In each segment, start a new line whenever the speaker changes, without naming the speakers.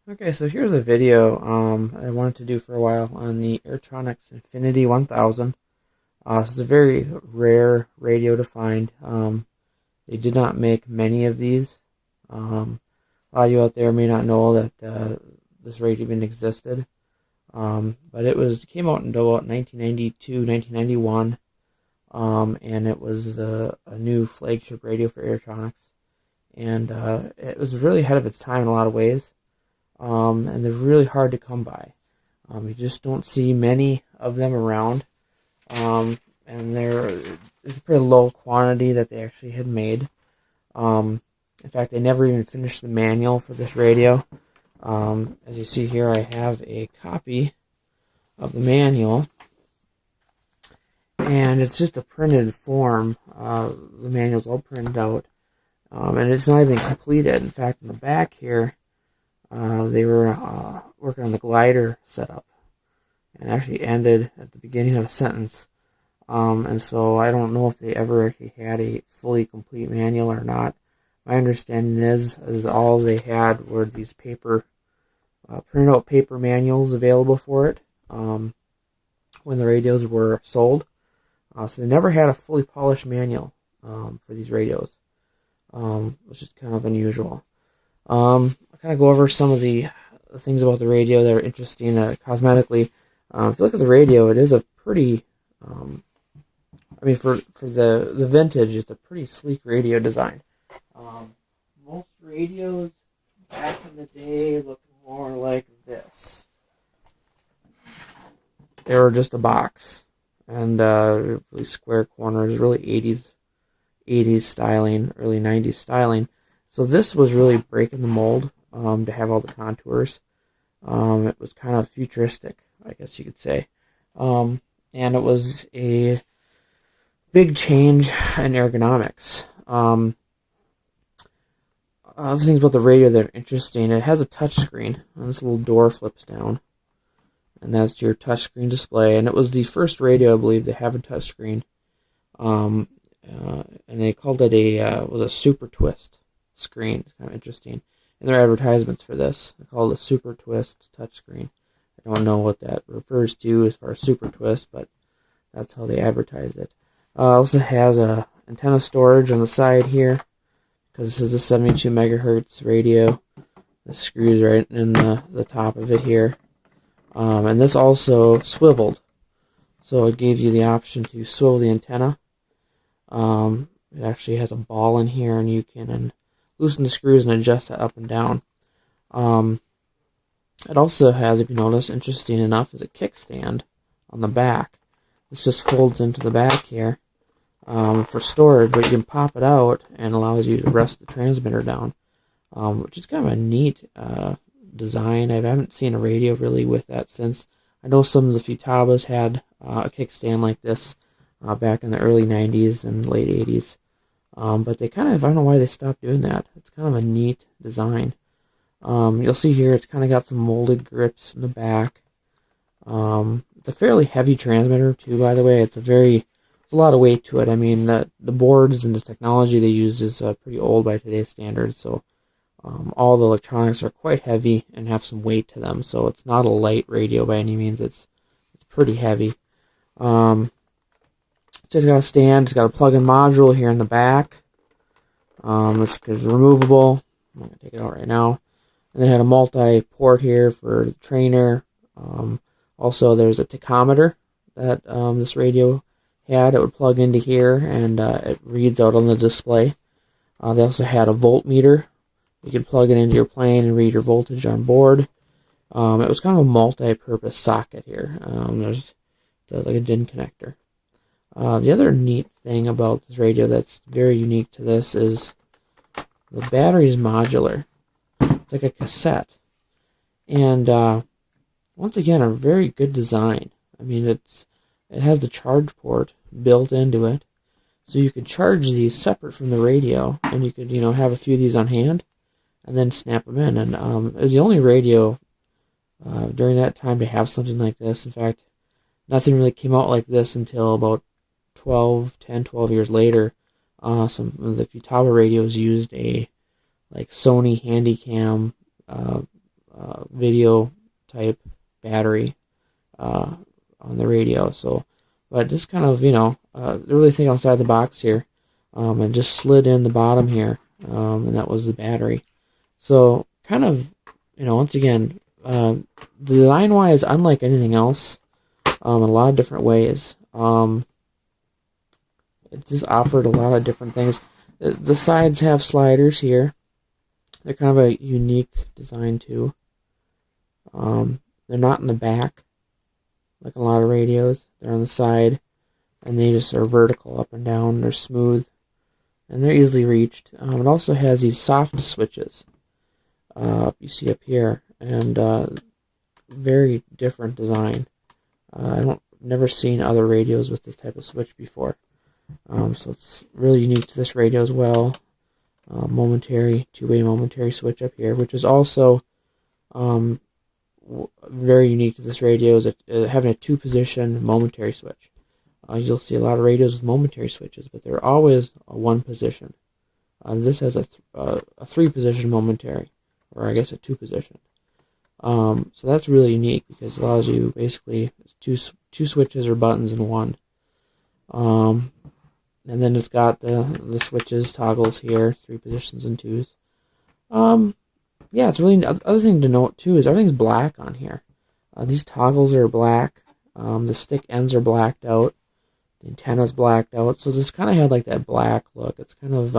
Okay, so here's a video I wanted to do for a while on the Airtronics Infinity 1000. This is a very rare radio to find. They did not make many of these. A lot of you out there may not know that this radio even existed. But it came out in about 1992, 1991, and it was a new flagship radio for Airtronics. And it was really ahead of its time in a lot of ways. And they're really hard to come by. You just don't see many of them around, and it's a pretty low quantity that they actually had made. In fact, they never even finished the manual for this radio. As you see here, I have a copy of the manual, and it's just a printed form. The manual's all printed out, and it's not even completed. In fact, in the back here, they were working on the glider setup, and actually ended at the beginning of a sentence. And so I don't know if they ever actually had a fully complete manual or not. My understanding is all they had were these printed out paper manuals available for it when the radios were sold. So they never had a fully polished manual for these radios, which is kind of unusual. I'll kind of go over some of the things about the radio that are interesting cosmetically. If you look at the radio, it is a pretty, for the vintage, it's a pretty sleek radio design. Most radios back in the day looked more like this. They were just a box, and really square corners, really 80s styling, early 90s styling. So this was really breaking the mold to have all the contours. It was kind of futuristic, I guess you could say. And it was a big change in ergonomics. Other things about the radio that are interesting, it has a touch screen, and this little door flips down, and that's your touch screen display. And it was the first radio, I believe, to have a touch screen. And they called it a super twist screen. It's kind of interesting. In their advertisements for this, they call it a super twist touchscreen. I don't know what that refers to as far as super twist, but that's how they advertised it. Also has a antenna storage on the side here, because this is a 72 megahertz radio. This screws right in the top of it here. And this also swiveled, so it gave you the option to swivel the antenna. It actually has a ball in here, and you can loosen the screws and adjust that up and down. It also has, if you notice, interesting enough, is a kickstand on the back. This just folds into the back here for storage, but you can pop it out and allows you to rest the transmitter down, which is kind of a neat design. I haven't seen a radio really with that since. I know some of the Futabas had a kickstand like this back in the early 90s and late 80s. But they kind of, I don't know why they stopped doing that. It's kind of a neat design. You'll see here it's kind of got some molded grips in the back. It's a fairly heavy transmitter too, by the way. It's a lot of weight to it. I mean, the boards and the technology they use is pretty old by today's standards, so all the electronics are quite heavy and have some weight to them. So it's not a light radio by any means. It's pretty heavy. It's got a stand. It's got a plug-in module here in the back, which is removable. I'm not going to take it out right now. And they had a multi-port here for the trainer. Also, there's a tachometer that this radio had. It would plug into here, and it reads out on the display. They also had a voltmeter. You could plug it into your plane and read your voltage on board. It was kind of a multi-purpose socket here. There's like a DIN connector. The other neat thing about this radio that's very unique to this is the battery is modular. It's like a cassette. And once again, a very good design. I mean, it has the charge port built into it. So you could charge these separate from the radio, and you could, have a few of these on hand and then snap them in. And it was the only radio during that time to have something like this. In fact, nothing really came out like this until about 12 years later. Some of the Futaba radios used a Sony Handycam video type battery on the radio. So, but just kind of, really think outside the box here, and just slid in the bottom here, and that was the battery. So, kind of, once again, design-wise, unlike anything else, in a lot of different ways. It just offered a lot of different things. The sides have sliders here. They're kind of a unique design too. They're not in the back, like a lot of radios. They're on the side, and they just are vertical up and down. They're smooth, and they're easily reached. It also has these soft switches you see up here, and very different design. Never seen other radios with this type of switch before. So it's really unique to this radio as well. Two-way momentary switch up here, which is also very unique to this radio, is having a two-position momentary switch. You'll see a lot of radios with momentary switches, but they're always a one-position. This has a three-position momentary, or I guess a two-position. So that's really unique because it allows you basically two switches or buttons in one. And then it's got the switches, toggles here, 3 positions and 2s. Yeah, it's really, other thing to note too is everything's black on here. These toggles are black. The stick ends are blacked out. The antenna's blacked out. So this kind of had like that black look. It's kind of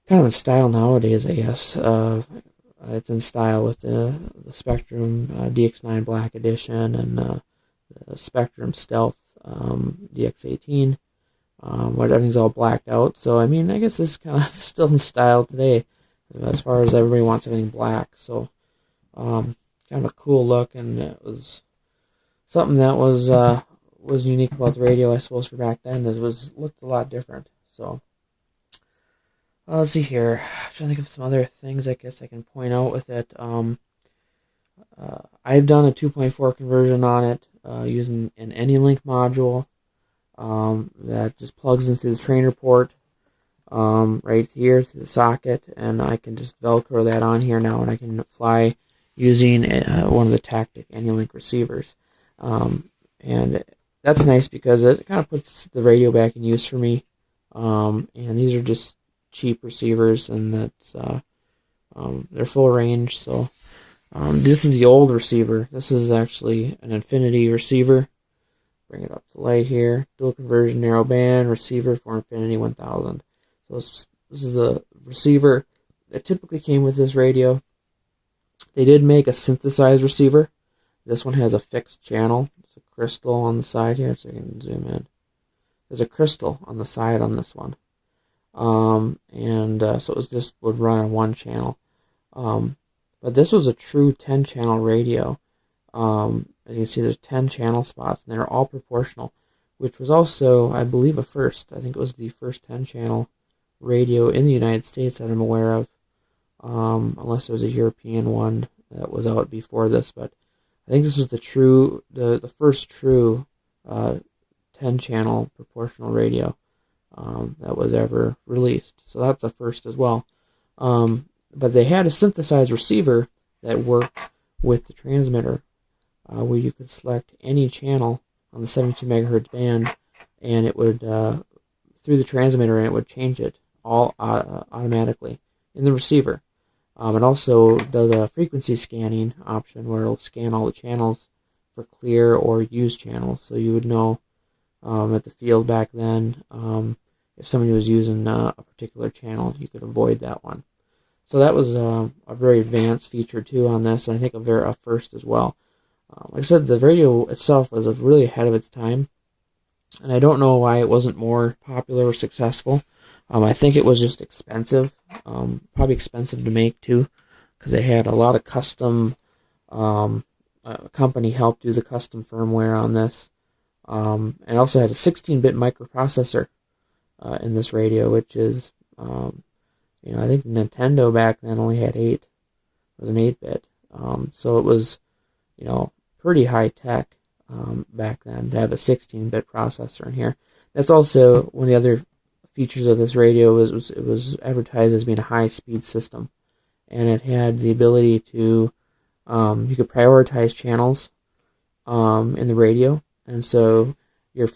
in style nowadays, I guess. It's in style with the Spectrum DX9 Black Edition and the Spectrum Stealth DX18. Where everything's all blacked out. So, I mean, I guess this is kind of still in style today as far as everybody wants everything black. So, kind of a cool look, and it was something that was unique about the radio, I suppose, for back then. It looked a lot different. So, let's see here. I'm trying to think of some other things I guess I can point out with it. I've done a 2.4 conversion on it using an AnyLink module. That just plugs into the trainer port right here through the socket, and I can just Velcro that on here now, and I can fly using one of the Tactic AnyLink receivers. And that's nice because it kind of puts the radio back in use for me. And these are just cheap receivers, and that's they're full range. So this is the old receiver. This is actually an Infinity receiver. Bring it up to light here. Dual conversion narrowband receiver for Infinity 1000. So this is the receiver that typically came with this radio. They did make a synthesized receiver. This one has a fixed channel. There's a crystal on the side here, so you can zoom in. There's a crystal on the side on this one. So it was just would run on one channel. But this was a true 10-channel radio. As you can see, there's 10 channel spots, and they're all proportional, which was also, I believe, a first. I think it was the first 10-channel radio in the United States that I'm aware of, unless there was a European one that was out before this. But I think this was the first true 10-channel proportional radio that was ever released. So that's a first as well. But they had a synthesized receiver that worked with the transmitter, where you could select any channel on the 72 megahertz band, and it would, through the transmitter, and it would change it all automatically in the receiver. It also does a frequency scanning option where it'll scan all the channels for clear or used channels, so you would know at the field back then if somebody was using a particular channel, you could avoid that one. So that was a very advanced feature too on this, and I think a first as well. Like I said, the radio itself was really ahead of its time, and I don't know why it wasn't more popular or successful. I think it was just expensive, probably expensive to make too, because they had a lot of custom, a company helped do the custom firmware on this, and it also had a 16-bit microprocessor in this radio, which is, I think Nintendo back then only had 8. It was an 8-bit, so it was, pretty high tech back then to have a 16-bit processor in here. That's also one of the other features of this radio. It was advertised as being a high-speed system, and it had the ability to, you could prioritize channels in the radio, and so your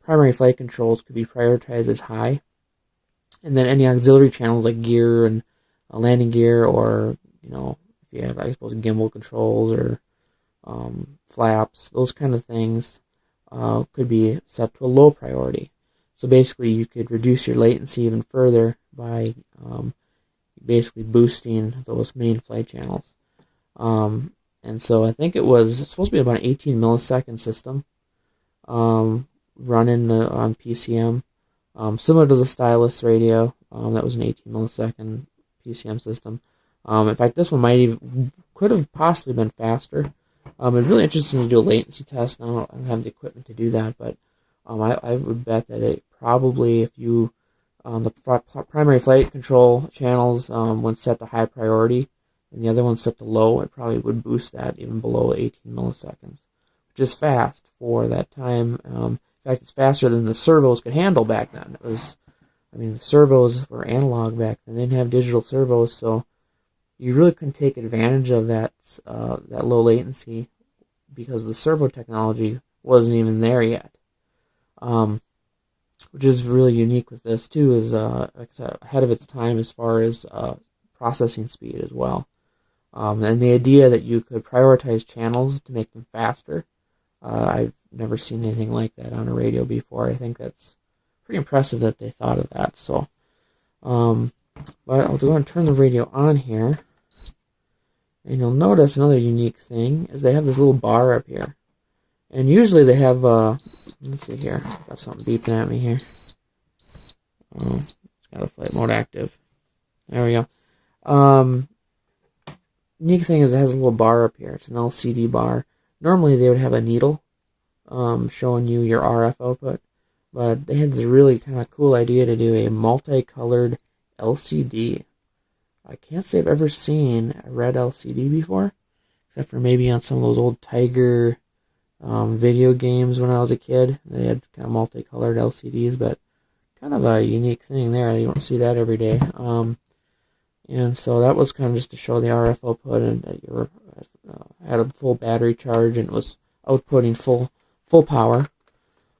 primary flight controls could be prioritized as high, and then any auxiliary channels like gear and landing gear, or if you had, I suppose, gimbal controls or flaps, those kind of things could be set to a low priority. So basically, you could reduce your latency even further by basically boosting those main flight channels. And so I think it's supposed to be about an 18 millisecond system running on PCM, similar to the Stylus radio. That was an 18 millisecond PCM system. In fact, this one could have possibly been faster. It's really interesting to do a latency test. Now I don't have the equipment to do that, but I would bet that it probably, if you the primary flight control channels when set to high priority and the other one set to low, it probably would boost that even below 18 milliseconds, which is fast for that time. In fact, it's faster than the servos could handle back then. The servos were analog back then. They didn't have digital servos, so you really couldn't take advantage of that low latency because the servo technology wasn't even there yet. Which is really unique with this too, is like I said, ahead of its time as far as processing speed as well. And the idea that you could prioritize channels to make them faster, I've never seen anything like that on a radio before. I think that's pretty impressive that they thought of that. So, but I'll go and turn the radio on here. And you'll notice another unique thing is they have this little bar up here. And usually they have, let's see here, got something beeping at me here. Oh, it's got a flight mode active. There we go. Unique thing is it has a little bar up here. It's an LCD bar. Normally they would have a needle showing you your RF output, but they had this really kind of cool idea to do a multicolored LCD. I can't say I've ever seen a red LCD before, except for maybe on some of those old Tiger video games when I was a kid. They had kind of multicolored LCDs, but kind of a unique thing there. You don't see that every day. And so that was kind of just to show the RF output, and that you had a full battery charge and it was outputting full power.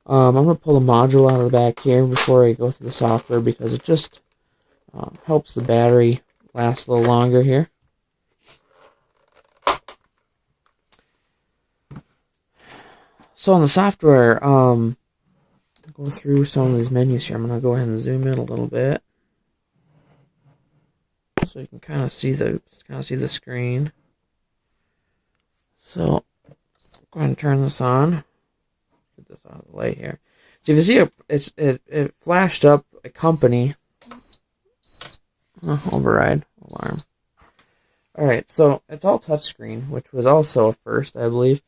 I'm going to pull the module out of the back here before I go through the software, because it just helps the battery last a little longer here. So on the software, go through some of these menus here. I'm going to go ahead and zoom in a little bit so you can kind of see the screen. So go ahead and turn this on. Get this out of the light here. So if you see it flashed up a company. Override alarm. Alright, so it's all touchscreen, which was also a first, I believe,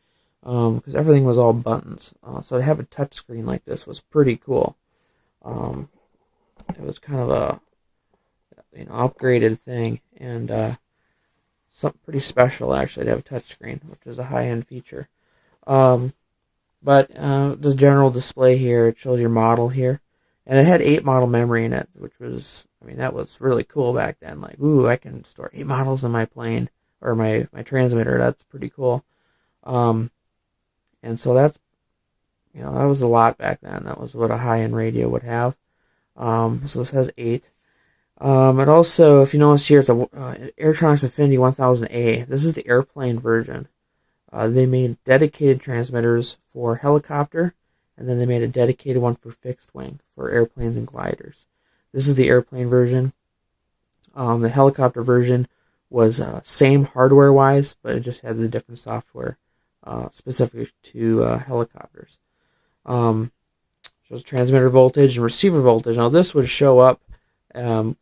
because everything was all buttons. So to have a touchscreen like this was pretty cool. It was kind of a upgraded thing, and something pretty special actually to have a touchscreen, which is a high-end feature. But the general display here, it shows your model here, and it had 8 model memory in it, which was, that was really cool back then. Like, ooh, I can store 8 models in my plane, or my transmitter. That's pretty cool. And so that's, that was a lot back then. That was what a high-end radio would have. So this has 8. It also, if you notice here, it's a Airtronics Infinity 1000A. This is the airplane version. They made dedicated transmitters for helicopter, and then they made a dedicated one for fixed wing, for airplanes and gliders. This is the airplane version. The helicopter version was same hardware-wise, but it just had the different software specific to helicopters. Shows transmitter voltage and receiver voltage. Now this would show up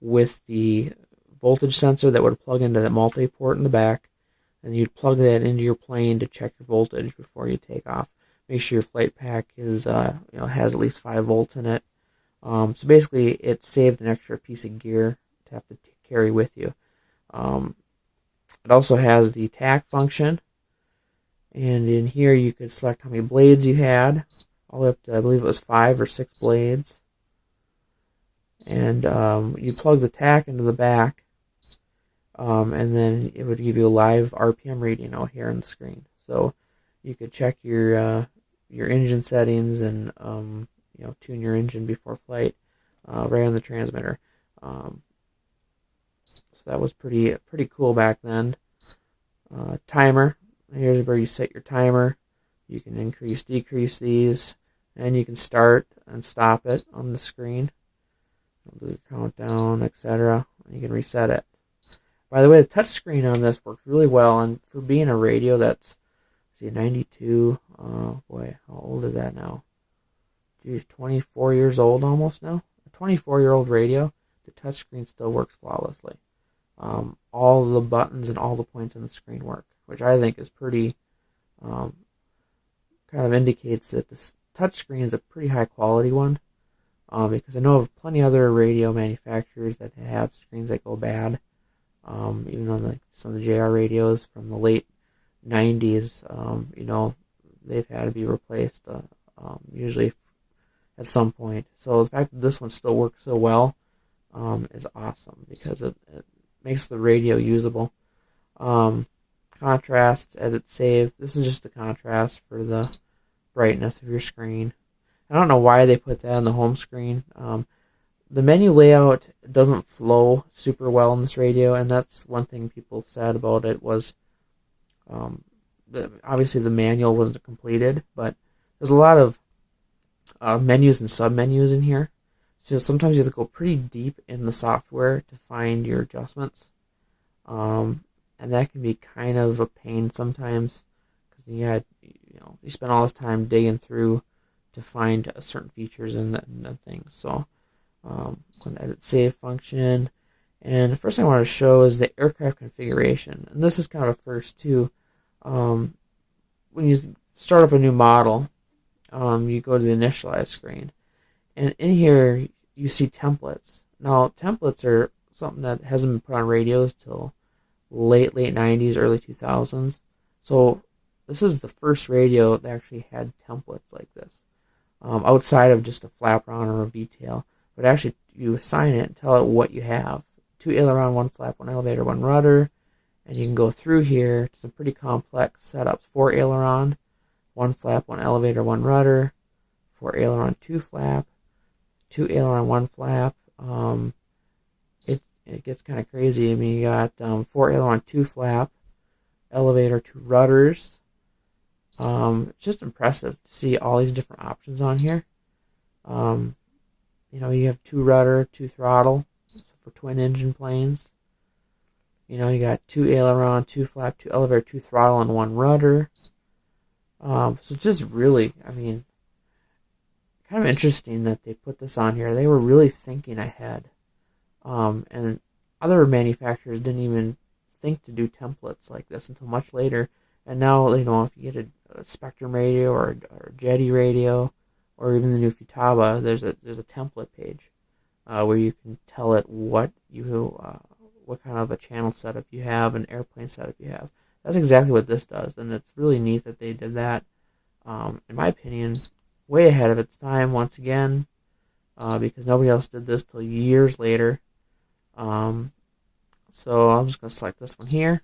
with the voltage sensor that would plug into that multi-port in the back, and you'd plug that into your plane to check your voltage before you take off. Make sure your flight pack is has at least 5 volts in it. So basically, it saved an extra piece of gear to have to carry with you. It also has the tack function, and in here you could select how many blades you had, all the way up to, I believe it was 5 or 6 blades. And you plug the tack into the back. and then it would give you a live RPM reading out here on the screen. So you could check your engine settings and tune your engine before flight right on the transmitter. So that was pretty cool back then. Timer. Here's where you set your timer. You can increase, decrease these, and you can start and stop it on the screen. Do your countdown, etc. And you can reset it. By the way, the touch screen on this works really well, and for being a radio that's 92. Boy, how old is that now? Geez, 24 years old almost now. A 24-year-old radio, the touchscreen still works flawlessly. All the buttons and all the points on the screen work, which I think is pretty, kind of indicates that this touchscreen is a pretty high quality one. Because I know of plenty of other radio manufacturers that have screens that go bad. Even on some of the JR radios from the late 90s, they've had to be replaced, usually at some point. So the fact that this one still works so well is awesome, because it makes the radio usable. Contrast, edit, save. This is just the contrast for the brightness of your screen. I don't know why they put that on the home screen. The menu layout doesn't flow super well in this radio, and that's one thing people said about it was, obviously the manual wasn't completed, but there's a lot of menus and sub-menus in here. So sometimes you have to go pretty deep in the software to find your adjustments. And that can be kind of a pain sometimes, because you spend all this time digging through to find certain features and things. So I'm going to edit save function. And the first thing I want to show is the aircraft configuration. And this is kind of a first too. When you start up a new model, you go to the initialize screen. And in here, you see templates. Now, templates are something that hasn't been put on radios till late 90s, early 2000s. So this is the first radio that actually had templates like this. Outside of just a flap-on or a V-tail. But actually, you assign it and tell it what you have. 2 aileron, 1 flap, 1 elevator, 1 rudder. And you can go through here to some pretty complex setups. 4 aileron, 1 flap, 1 elevator, 1 rudder. 4 aileron, 2 flap. 2 aileron, 1 flap. It gets kind of crazy. I mean, you got 4 aileron, 2 flap. Elevator, 2 rudders. It's just impressive to see all these different options on here. You have 2 rudder, 2 throttle, so for twin engine planes. You got 2 aileron, 2 flap, 2 elevator, 2 throttle, and 1 rudder. So it's just really, kind of interesting that they put this on here. They were really thinking ahead. And other manufacturers didn't even think to do templates like this until much later. And now, if you get a Spectrum radio or a Jetty radio, or even the new Futaba, there's a template page where you can tell it what kind of a channel setup you have, an airplane setup you have. That's exactly what this does, and it's really neat that they did that. In my opinion, way ahead of its time once again, because nobody else did this till years later. So I'm just going to select this one here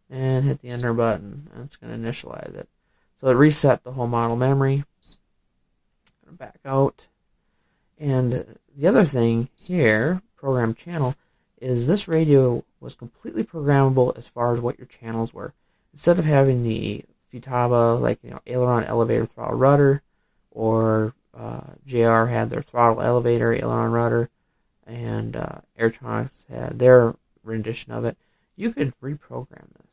and hit the enter button, and it's going to initialize it. So it reset the whole model memory. I'm going to back out. And the other thing here, program channel, is this radio was completely programmable as far as what your channels were. Instead of having the Futaba, aileron, elevator, throttle, rudder, or JR had their throttle, elevator, aileron, rudder, and Airtronics had their rendition of it, you could reprogram this.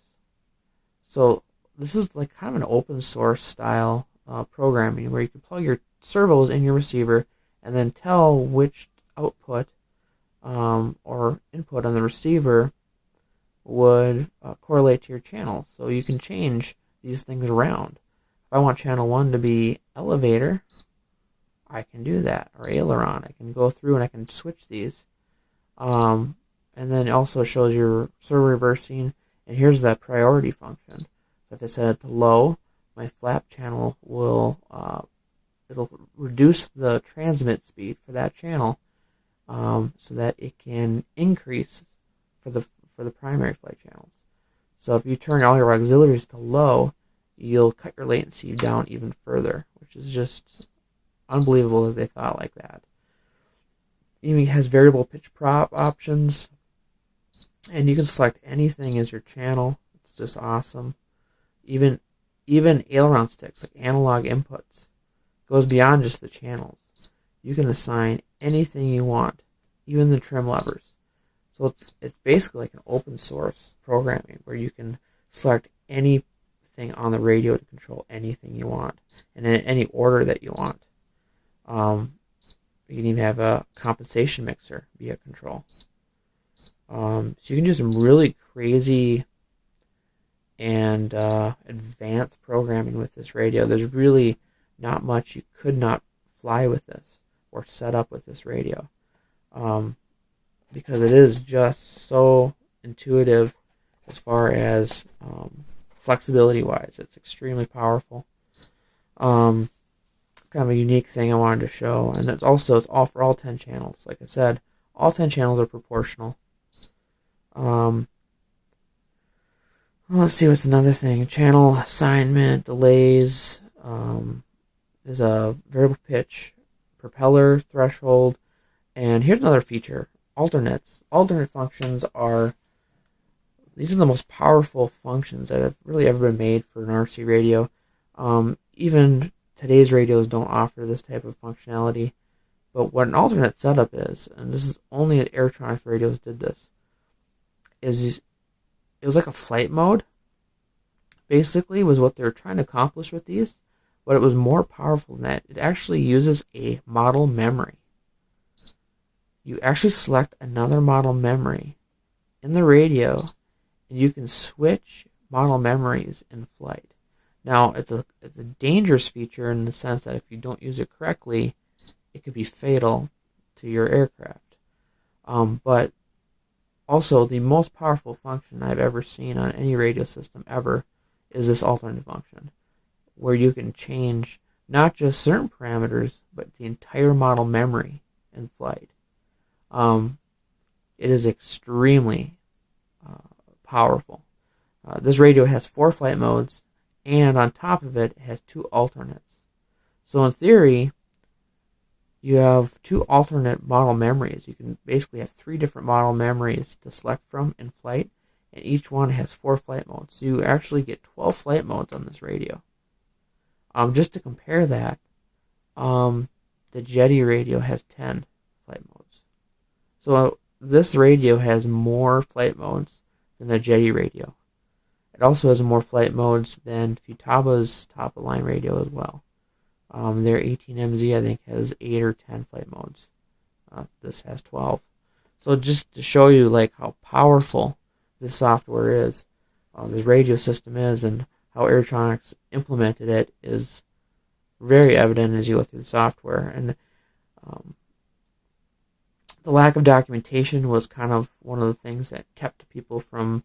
So this is kind of an open source style programming where you can plug your servos in your receiver and then tell which output or input on the receiver would correlate to your channel. So you can change these things around. If I want channel 1 to be elevator, I can do that, or aileron. I can go through and I can switch these. And then it also shows your servo reversing, and here's that priority function. So if I set it to low, my flap channel will it'll reduce the transmit speed for that channel, so that it can increase for the for the primary flight channels. So if you turn all your auxiliaries to low, you'll cut your latency down even further, which is just unbelievable that they thought like that. It even has variable pitch prop options, and you can select anything as your channel. It's just awesome. Even aileron sticks, like analog inputs, goes beyond just the channels. You can assign anything you want, even the trim levers. So it's basically like an open source programming where you can select anything on the radio to control anything you want, and in any order that you want. You can even have a compensation mixer via control. So you can do some really crazy and advanced programming with this radio. There's really not much you could not fly with this or set up with this radio, because it is just so intuitive as far as flexibility wise. It's extremely powerful. Kind of a unique thing I wanted to show, and it's all for all 10 channels. Like I said, all 10 channels are proportional. Let's see, what's another thing? Channel assignment, delays, is a variable pitch, propeller, threshold, and here's another feature, alternates. Alternate functions these are the most powerful functions that have really ever been made for an RC radio. Even today's radios don't offer this type of functionality, but what an alternate setup is, and this is only Airtronics radios did this, is it was like a flight mode, basically, was what they were trying to accomplish with these, but it was more powerful than that. It actually uses a model memory. You actually select another model memory in the radio, and you can switch model memories in flight. Now, it's a dangerous feature in the sense that if you don't use it correctly, it could be fatal to your aircraft. But also, the most powerful function I've ever seen on any radio system ever is this alternate function, where you can change not just certain parameters, but the entire model memory in flight. It is extremely powerful. This radio has 4 flight modes, and on top of it, it has 2 alternates. So in theory, you have 2 alternate model memories. You can basically have 3 different model memories to select from in flight, and each one has 4 flight modes. So you actually get 12 flight modes on this radio. Just to compare that, the Jetty radio has 10 flight modes. So this radio has more flight modes than the Jetty radio. It also has more flight modes than Futaba's top-of-line radio as well. Their 18MZ, I think, has 8 or 10 flight modes. This has 12. So just to show you like how powerful this software is, this radio system is, and how Airtronics implemented it is very evident as you go through the software. And the lack of documentation was kind of one of the things that kept people from,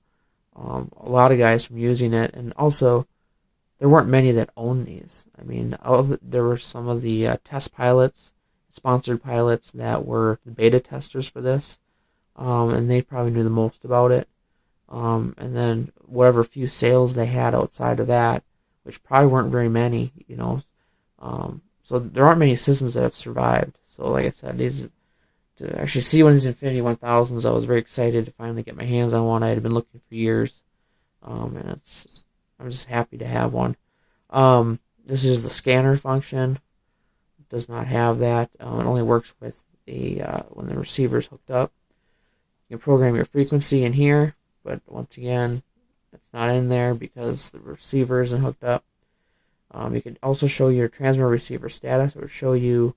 a lot of guys from using it. And also, there weren't many that owned these. I mean, there were some of the test pilots, sponsored pilots that were the beta testers for this, and they probably knew the most about it. And then whatever few sales they had outside of that, which probably weren't very many, so there aren't many systems that have survived. So like I said, to actually see one of these Infinity 1000s, I was very excited to finally get my hands on one. I had been looking for years, and I'm just happy to have one. This is the scanner function. It does not have that. It only works with when the receiver is hooked up. You can program your frequency in here, but once again, it's not in there because the receiver isn't hooked up. You can also show your transmitter receiver status. It would show you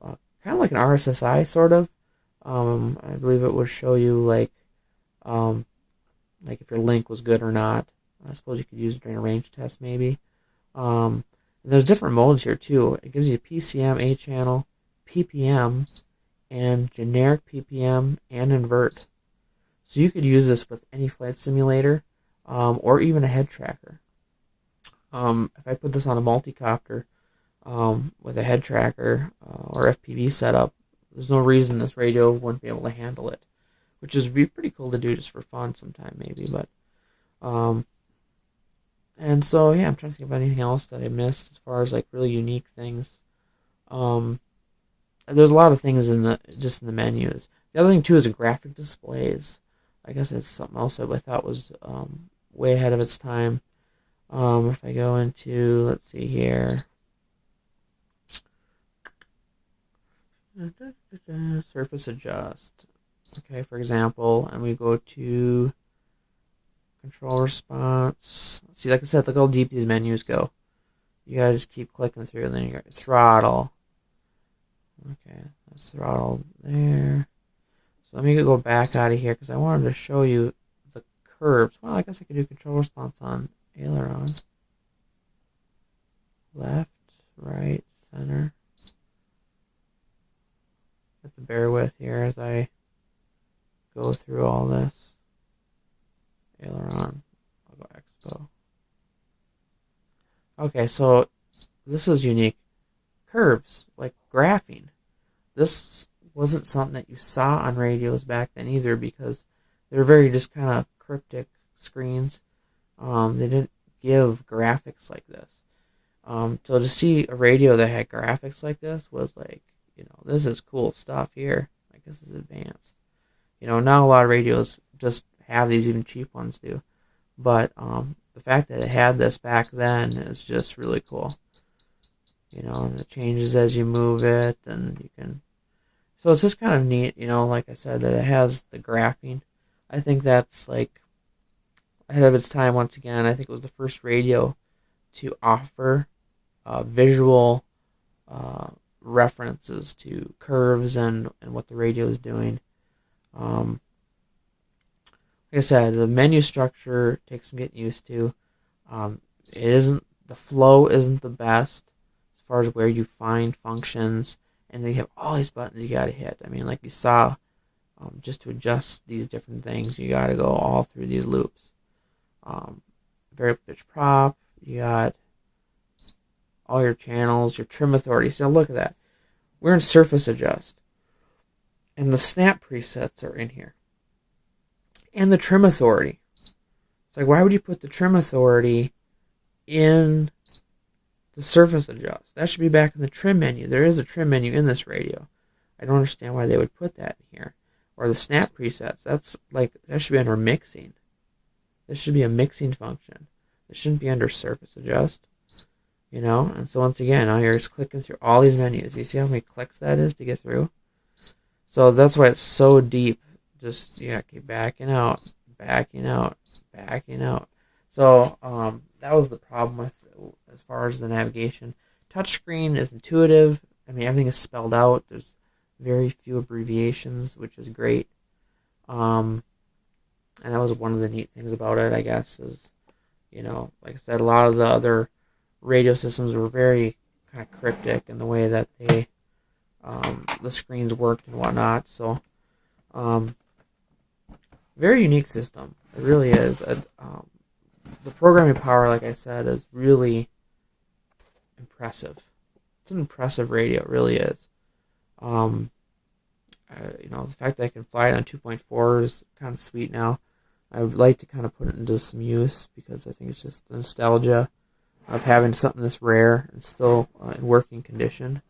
kind of like an RSSI sort of. I believe it would show you like if your link was good or not. I suppose you could use it during a range test maybe. And there's different modes here too. It gives you PCM, A channel, PPM, and generic PPM and invert. So you could use this with any flight simulator, or even a head tracker. If I put this on a multi-copter with a head tracker or FPV setup, there's no reason this radio wouldn't be able to handle it. which is be pretty cool to do just for fun sometime maybe. But and so yeah, I'm trying to think of anything else that I missed as far as like really unique things. There's a lot of things in the menus. The other thing too is the graphic displays. I guess it's something else that I thought was way ahead of its time. If I go into, let's see here, surface adjust. Okay, for example, and we go to control response. See, like I said, look how deep these menus go. You gotta just keep clicking through, and then you got your throttle. Okay, that's throttle there. So let me go back out of here because I wanted to show you the curves. Well, I guess I could do control response on aileron. Left, right, center. Have to bear with here as I go through all this. Aileron. I'll go expo. Okay, so this is unique. Curves, like graphing. This wasn't something that you saw on radios back then either because they're very just kind of cryptic screens. They didn't give graphics like this. So to see a radio that had graphics like this was like, this is cool stuff here. Like this is advanced. Now a lot of radios just have these, even cheap ones do. But the fact that it had this back then is just really cool. And it changes as you move it, and you can. So it's just kind of neat, like I said, that it has the graphing. I think that's like ahead of its time once again. I think it was the first radio to offer visual references to curves and what the radio is doing. Like I said, the menu structure takes some getting used to. The flow isn't the best as far as where you find functions, and then you have all these buttons you gotta hit. I mean, like you saw, just to adjust these different things, you gotta go all through these loops. Variable pitch prop, you got all your channels, your trim authority. So look at that. We're in surface adjust, and the snap presets are in here, and the trim authority. It's like, why would you put the trim authority in the surface adjust? That should be back in the trim menu. There is a trim menu in this radio. I don't understand why they would put that in here. Or the snap presets. That should be under mixing. This should be a mixing function. It shouldn't be under surface adjust. And so once again, now you're just clicking through all these menus. You see how many clicks that is to get through? So that's why it's so deep. Just, keep backing out, backing out, backing out. So that was the problem with as far as the navigation. Touchscreen is intuitive. I mean, everything is spelled out. There's very few abbreviations, which is great. And that was one of the neat things about it, I guess, is, like I said, a lot of the other radio systems were very kind of cryptic in the way that they, the screens worked and whatnot. So, very unique system. It really is. The programming power, like I said, is really impressive. It's an impressive radio. It really is. The fact that I can fly it on 2.4 is kind of sweet now. I would like to kind of put it into some use because I think it's just the nostalgia of having something this rare and still in working condition.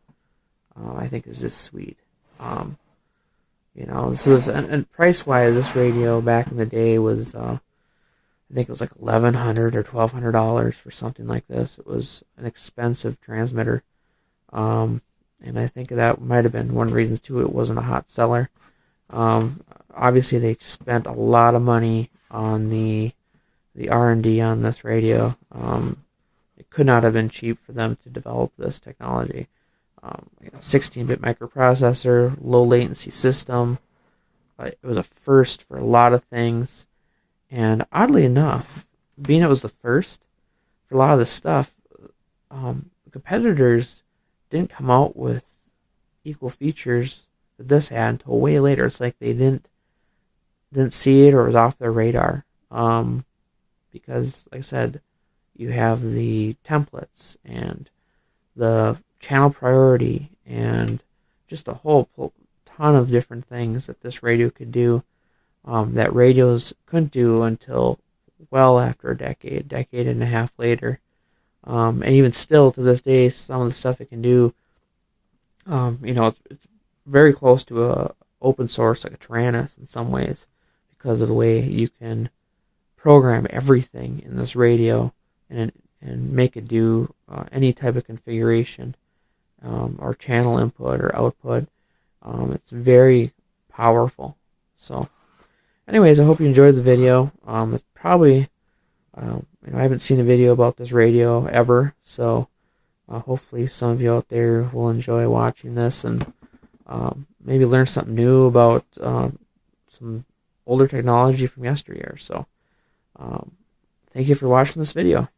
I think is just sweet. This was, and price-wise, this radio back in the day was, I think it was like $1,100 or $1,200 for something like this. It was an expensive transmitter. And I think that might have been one of the reasons, too, it wasn't a hot seller. Obviously, they spent a lot of money on the R&D on this radio. It could not have been cheap for them to develop this technology. 16-bit microprocessor, low latency system. It was a first for a lot of things. And oddly enough, being it was the first for a lot of this stuff, competitors didn't come out with equal features that this had until way later. It's like they didn't see it or it was off their radar. Because, like I said, you have the templates and the channel priority and just a whole ton of different things that this radio could do that radios couldn't do until well after a decade and a half later. And even still to this day, some of the stuff it can do, it's very close to a open source like a Tyrannus in some ways, because of the way you can program everything in this radio and make it do any type of configuration or channel input or output. It's very powerful. So, anyways, I hope you enjoyed the video. It's probably I haven't seen a video about this radio ever, so hopefully some of you out there will enjoy watching this and maybe learn something new about some older technology from yesteryear. So, thank you for watching this video.